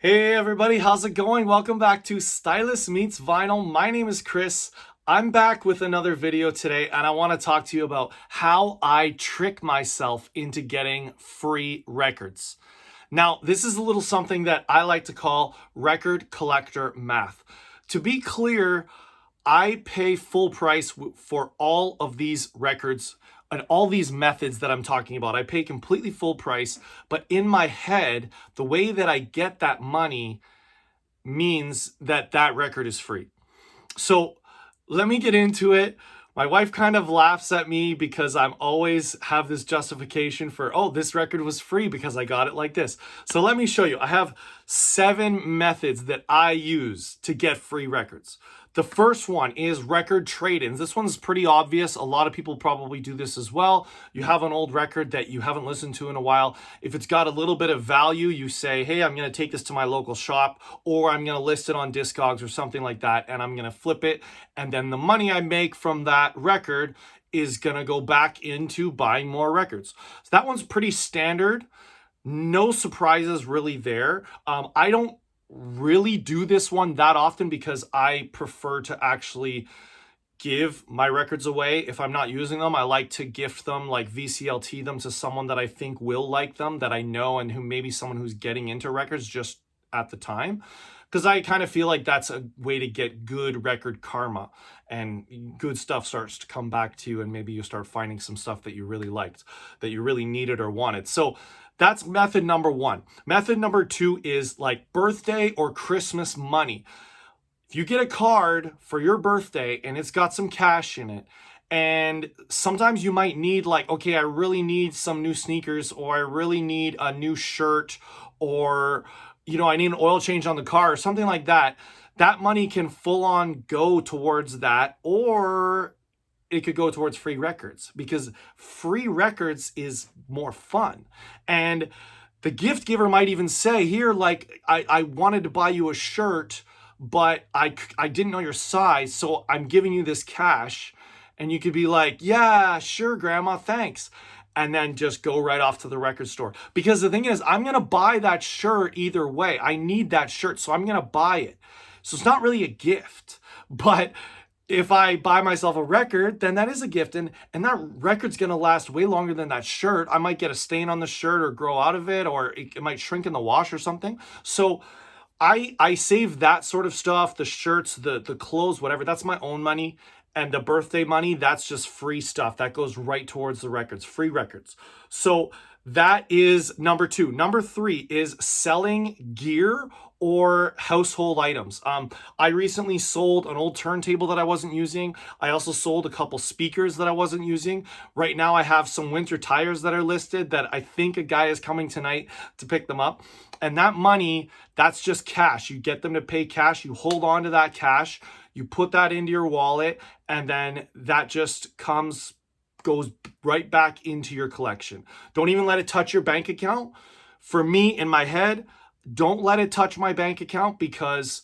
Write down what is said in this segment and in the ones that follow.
Hey everybody, how's it going? Welcome back to Stylist Meets Vinyl. My name is Chris. I'm back with another video today and I want to talk to you about how I trick myself into getting free records. Now, this is a little something that I like to call record collector math. To be clear, I pay full price for all of these records and all these methods that I'm talking about. I pay completely full price, but in my head, the way that I get that money means that that record is free. So let me get into it. My wife kind of laughs at me because I'm always have this justification for, oh, this record was free because I got it like this. So let me show you. I have 7 methods that I use to get free records. The first one is record trade-ins. This one's pretty obvious. A lot of people probably do this as well. You have an old record that you haven't listened to in a while. If it's got a little bit of value, you say, hey, I'm going to take this to my local shop, or I'm going to list it on Discogs or something like that, and I'm going to flip it. And then the money I make from that record is going to go back into buying more records. So that one's pretty standard. No surprises really there. I don't really do this one that often because I prefer to actually give my records away. If I'm not using them, I like to gift them, like VCLT them to someone that I think will like them, that I know, and who maybe someone who's getting into records just at the time. Because I kind of feel like that's a way to get good record karma and good stuff starts to come back to you, and maybe you start finding some stuff that you really liked, that you really needed or wanted. So that's method number 1. Method number 2 is like birthday or Christmas money. If you get a card for your birthday and it's got some cash in it, and sometimes you might need, like, okay, I really need some new sneakers, or I really need a new shirt, or, you know, I need an oil change on the car or something like that. That money can full on go towards that, or it could go towards free records, because free records is more fun. And the gift giver might even say, here, like, I wanted to buy you a shirt, but I didn't know your size, so I'm giving you this cash. And you could be like, yeah, sure, grandma, thanks. And then just go right off to the record store. Because the thing is, I'm going to buy that shirt either way. I need that shirt, so I'm going to buy it. So it's not really a gift. But if I buy myself a record, then that is a gift. And that record's going to last way longer than that shirt. I might get a stain on the shirt or grow out of it, or it might shrink in the wash or something. So I save that sort of stuff, the shirts, the clothes, whatever. That's my own money. And the birthday money, that's just free stuff. That goes right towards the records, free records. So that is number 2. Number 3 is selling gear or household items. I recently sold an old turntable that I wasn't using. I also sold a couple speakers that I wasn't using. Right now I have some winter tires that are listed that I think a guy is coming tonight to pick them up. And that money, that's just cash. You get them to pay cash. You hold on to that cash. You put that into your wallet, and then that just goes right back into your collection. Don't even let it touch your bank account. For me, in my head, don't let it touch my bank account, because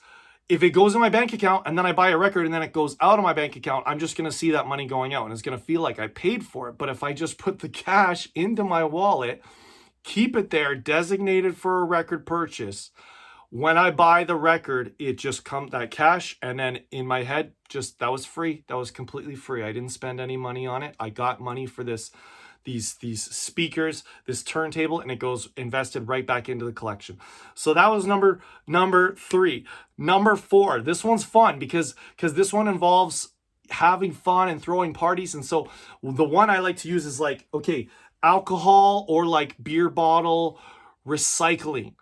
if it goes in my bank account and then I buy a record and then it goes out of my bank account, I'm just going to see that money going out and it's going to feel like I paid for it. But if I just put the cash into my wallet, keep it there, designated for a record purchase, when I buy the record, it just comes, that cash, and then in my head, just, that was free. That was completely free. I didn't spend any money on it. I got money for these speakers, this turntable, and it goes invested right back into the collection. So that was number 3. Number 4, this one's fun because this one involves having fun and throwing parties. And so the one I like to use is like, okay, alcohol or like beer bottle recycling.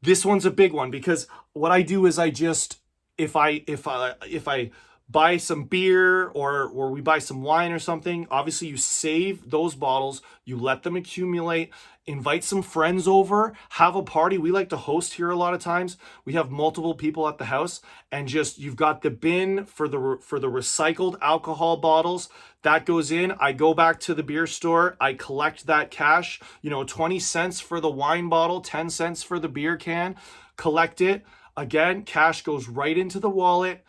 This one's a big one, because what I do is I just, if I buy some beer or we buy some wine or something, obviously you save those bottles, you let them accumulate, invite some friends over, have a party. We like to host here a lot of times. We have multiple people at the house, and just, you've got the bin for the recycled alcohol bottles that goes in. I go back to the beer store, I collect that cash, 20 cents for the wine bottle, 10 cents for the beer can, collect it. Again, cash goes right into the wallet.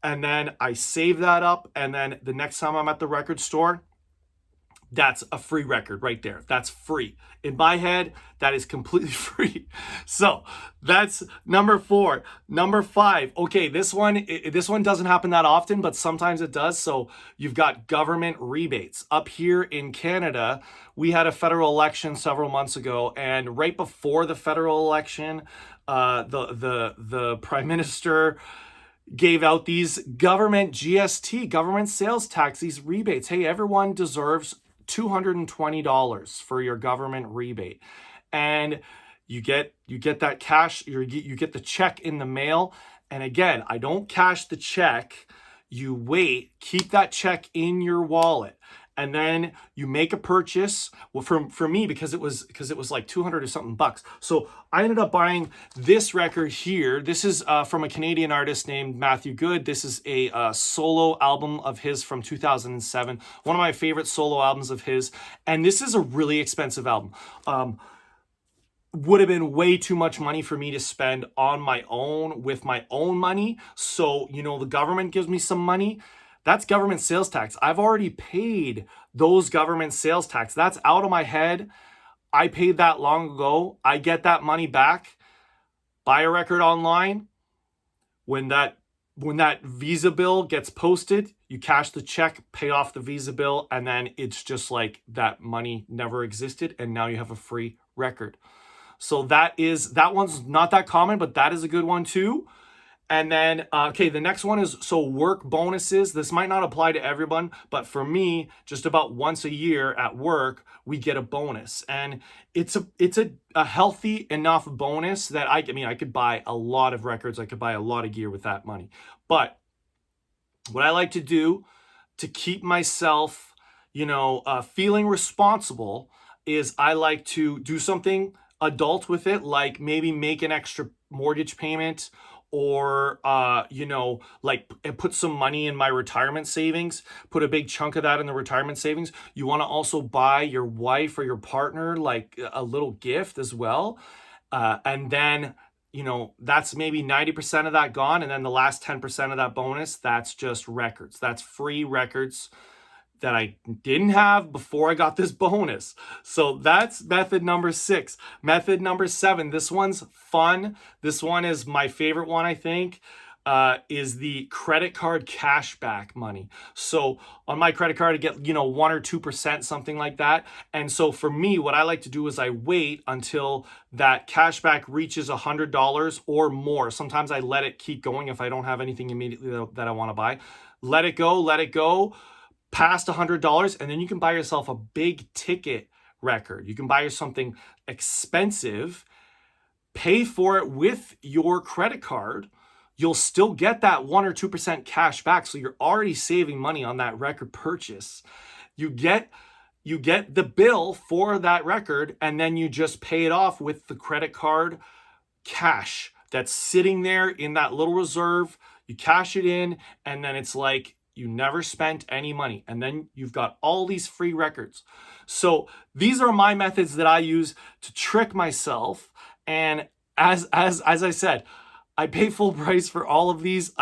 And then I save that up, and then the next time I'm at the record store, That's a free record right there. That's free. In my head, that is completely free. So that's number 4. Number 5. Okay, this one doesn't happen that often, but sometimes it does. So you've got government rebates. Up here in Canada, we had a federal election several months ago, and right before the federal election, the Prime Minister gave out these government GST, government sales tax, these rebates. Hey, everyone deserves $220 for your government rebate. And you get that cash, you get the check in the mail. And again, I don't cash the check. You wait, keep that check in your wallet. And then you make a purchase. Well, for me, because it was like 200 or something bucks. So I ended up buying this record here. This is from a Canadian artist named Matthew Good. This is a solo album of his from 2007. One of my favorite solo albums of his. And this is a really expensive album. Would have been way too much money for me to spend on my own with my own money. So, the government gives me some money. That's government sales tax. I've already paid those government sales tax. That's out of my head. I paid that long ago. I get that money back. Buy a record online. When that Visa bill gets posted, you cash the check, pay off the Visa bill, and then it's just like that money never existed, and now you have a free record. So that one's not that common, but that is a good one too. And then, okay, the next one is, so work bonuses. This might not apply to everyone, but for me, just about once a year at work, we get a bonus. And it's a healthy enough bonus that I could buy a lot of records. I could buy a lot of gear with that money. But what I like to do to keep myself, feeling responsible is I like to do something adult with it, like maybe make an extra mortgage payment, or put some money in my retirement savings, put a big chunk of that in the retirement savings. You want to also buy your wife or your partner like a little gift as well. And then, that's maybe 90% of that gone. And then the last 10% of that bonus, that's just records. That's free records that I didn't have before I got this bonus. So that's method number 6. Method number 7, this one's fun. This one is my favorite one, I think, is the credit card cashback money. So on my credit card, I get, 1 or 2%, something like that. And so for me, what I like to do is I wait until that cashback reaches $100 or more. Sometimes I let it keep going if I don't have anything immediately that I want to buy. Let it go. Past $100, and then you can buy yourself a big ticket record. You can buy something expensive, pay for it with your credit card. You'll still get that 1 or 2% cash back, so you're already saving money on that record purchase. You get the bill for that record, and then you just pay it off with the credit card cash that's sitting there in that little reserve. You cash it in, and then it's like you never spent any money, and then you've got all these free records. So these are my methods that I use to trick myself. And as I said, I pay full price for all of these.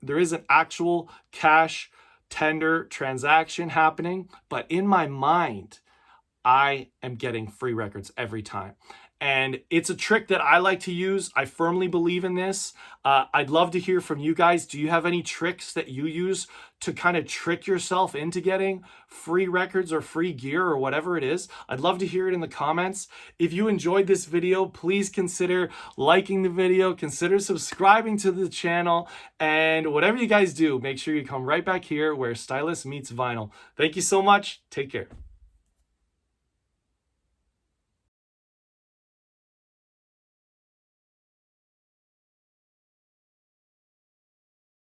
There is an actual cash tender transaction happening, but in my mind, I am getting free records every time. And it's a trick that I like to use. I firmly believe in this. I'd love to hear from you guys. Do you have any tricks that you use to kind of trick yourself into getting free records or free gear or whatever it is? I'd love to hear it in the comments. If you enjoyed this video, please consider liking the video, consider subscribing to the channel, and whatever you guys do, make sure you come right back here where Stylus meets vinyl. Thank you so much. Take care.